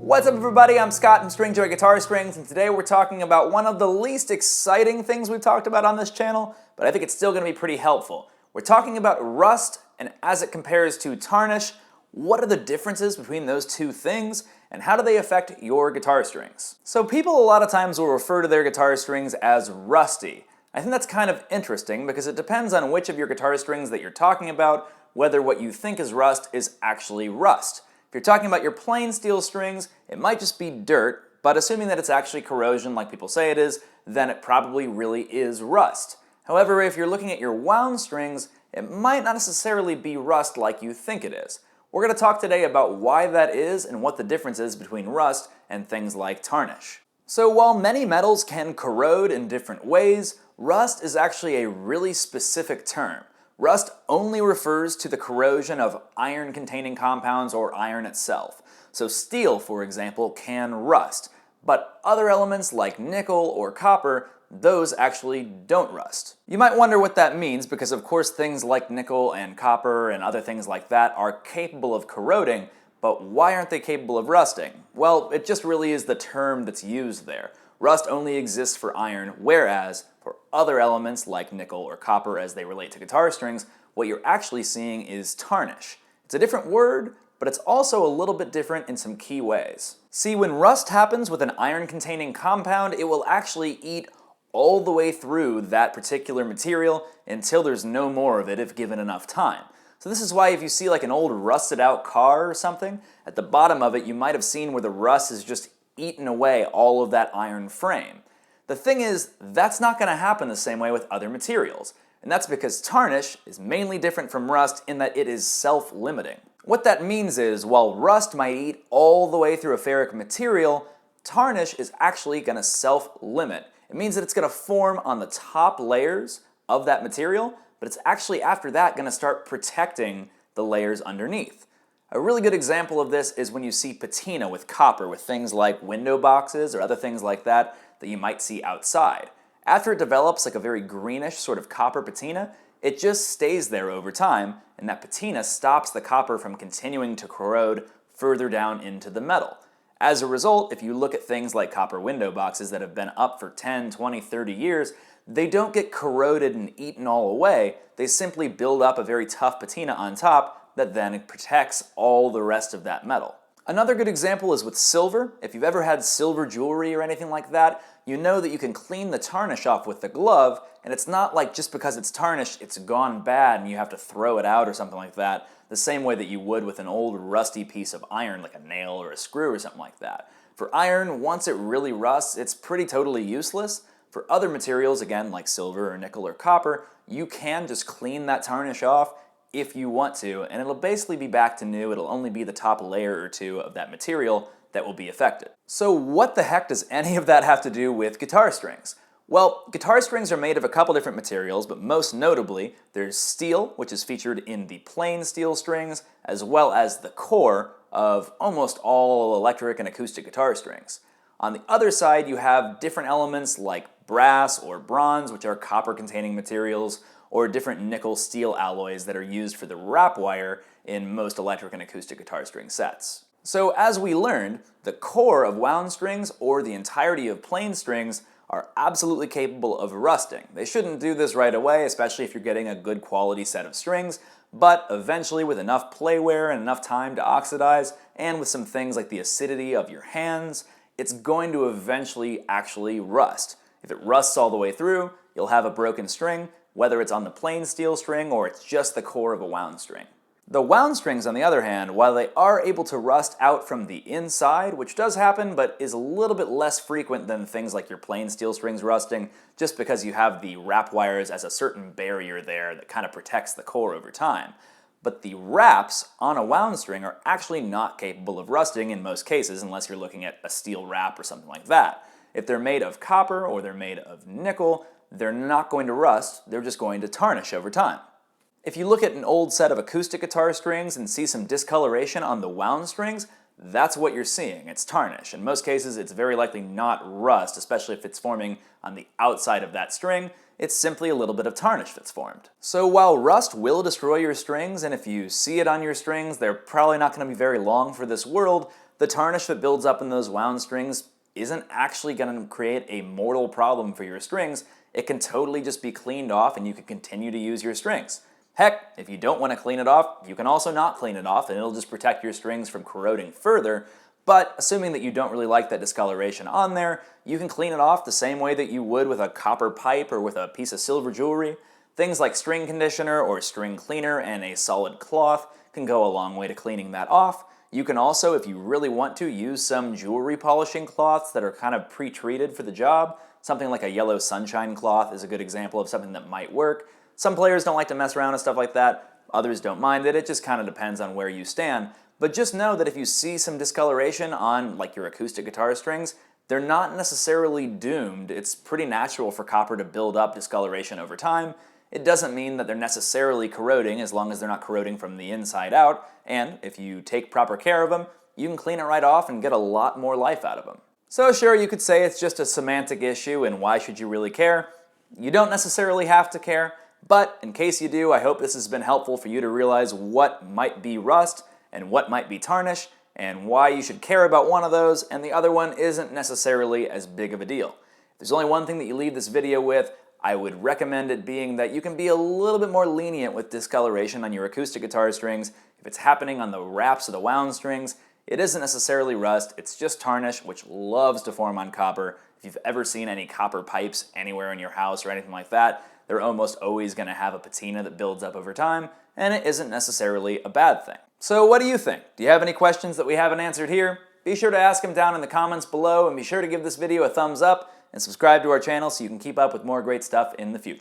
What's up everybody, I'm Scott from Stringjoy Guitar Strings, and today we're talking about one of the least exciting things we've talked about on this channel, but I think it's still going to be pretty helpful. We're talking about rust, and as it compares to tarnish, what are the differences between those two things, and how do they affect your guitar strings? So people a lot of times will refer to their guitar strings as rusty. I think that's kind of interesting because it depends on which of your guitar strings that you're talking about, whether what you think is rust is actually rust. If you're talking about your plain steel strings, it might just be dirt, but assuming that it's actually corrosion like people say it is, then it probably really is rust. However, if you're looking at your wound strings, it might not necessarily be rust like you think it is. We're going to talk today about why that is and what the difference is between rust and things like tarnish. So while many metals can corrode in different ways, rust is actually a really specific term. Rust only refers to the corrosion of iron-containing compounds or iron itself. So steel, for example, can rust, but other elements like nickel or copper, those actually don't rust. You might wonder what that means because of course things like nickel and copper and other things like that are capable of corroding, but why aren't they capable of rusting? Well, it just really is the term that's used there. Rust only exists for iron, whereas for other elements like nickel or copper as they relate to guitar strings, what you're actually seeing is tarnish. It's a different word, but it's also a little bit different in some key ways. See, when rust happens with an iron-containing compound, it will actually eat all the way through that particular material until there's no more of it if given enough time. So this is why if you see like an old rusted out car or something, at the bottom of it you might have seen where the rust is just eaten away all of that iron frame. The thing is, that's not going to happen the same way with other materials, and that's because tarnish is mainly different from rust in that it is self-limiting. What that means is, while rust might eat all the way through a ferric material, tarnish is actually going to self-limit. It means that it's going to form on the top layers of that material, but it's actually after that going to start protecting the layers underneath. A really good example of this is when you see patina with copper with things like window boxes or other things like that that you might see outside. After it develops like a very greenish sort of copper patina, it just stays there over time, and that patina stops the copper from continuing to corrode further down into the metal. As a result, if you look at things like copper window boxes that have been up for 10, 20, 30 years, they don't get corroded and eaten all away, they simply build up a very tough patina on top that then protects all the rest of that metal. Another good example is with silver. If you've ever had silver jewelry or anything like that, you know that you can clean the tarnish off with the glove, and it's not like just because it's tarnished, it's gone bad and you have to throw it out or something like that, the same way that you would with an old rusty piece of iron like a nail or a screw or something like that. For iron, once it really rusts, it's pretty totally useless. For other materials, again, like silver or nickel or copper, you can just clean that tarnish off if you want to, and it'll basically be back to new. It'll only be the top layer or two of that material that will be affected. So what the heck does any of that have to do with guitar strings? Well, guitar strings are made of a couple different materials, but most notably, there's steel, which is featured in the plain steel strings, as well as the core of almost all electric and acoustic guitar strings. On the other side, you have different elements like brass or bronze, which are copper-containing materials, or different nickel-steel alloys that are used for the wrap wire in most electric and acoustic guitar string sets. So as we learned, the core of wound strings or the entirety of plain strings are absolutely capable of rusting. They shouldn't do this right away, especially if you're getting a good quality set of strings, but eventually with enough play wear and enough time to oxidize, and with some things like the acidity of your hands, it's going to eventually actually rust. If it rusts all the way through, you'll have a broken string, whether it's on the plain steel string or it's just the core of a wound string. The wound strings, on the other hand, while they are able to rust out from the inside, which does happen but is a little bit less frequent than things like your plain steel strings rusting, just because you have the wrap wires as a certain barrier there that kind of protects the core over time. But the wraps on a wound string are actually not capable of rusting in most cases unless you're looking at a steel wrap or something like that. If they're made of copper or they're made of nickel, they're not going to rust, they're just going to tarnish over time. If you look at an old set of acoustic guitar strings and see some discoloration on the wound strings, that's what you're seeing. It's tarnish. In most cases, it's very likely not rust, especially if it's forming on the outside of that string. It's simply a little bit of tarnish that's formed. So while rust will destroy your strings, and if you see it on your strings, they're probably not going to be very long for this world, the tarnish that builds up in those wound strings isn't actually going to create a mortal problem for your strings. It can totally just be cleaned off and you can continue to use your strings. Heck, if you don't want to clean it off, you can also not clean it off and it'll just protect your strings from corroding further. But assuming that you don't really like that discoloration on there, you can clean it off the same way that you would with a copper pipe or with a piece of silver jewelry. Things like string conditioner or string cleaner and a solid cloth can go a long way to cleaning that off. You can also, if you really want to, use some jewelry polishing cloths that are kind of pre-treated for the job. Something like a yellow sunshine cloth is a good example of something that might work. Some players don't like to mess around with stuff like that. Others don't mind it. It just kind of depends on where you stand. But just know that if you see some discoloration on like your acoustic guitar strings, they're not necessarily doomed. It's pretty natural for copper to build up discoloration over time. It doesn't mean that they're necessarily corroding as long as they're not corroding from the inside out. And if you take proper care of them, you can clean it right off and get a lot more life out of them. So sure, you could say it's just a semantic issue and why should you really care? You don't necessarily have to care. But in case you do, I hope this has been helpful for you to realize what might be rust and what might be tarnish and why you should care about one of those and the other one isn't necessarily as big of a deal. If there's only one thing that you leave this video with, I would recommend it being that you can be a little bit more lenient with discoloration on your acoustic guitar strings. If it's happening on the wraps of the wound strings, it isn't necessarily rust, it's just tarnish, which loves to form on copper. If you've ever seen any copper pipes anywhere in your house or anything like that, they're almost always going to have a patina that builds up over time, and it isn't necessarily a bad thing. So what do you think? Do you have any questions that we haven't answered here? Be sure to ask them down in the comments below, and be sure to give this video a thumbs up, and subscribe to our channel so you can keep up with more great stuff in the future.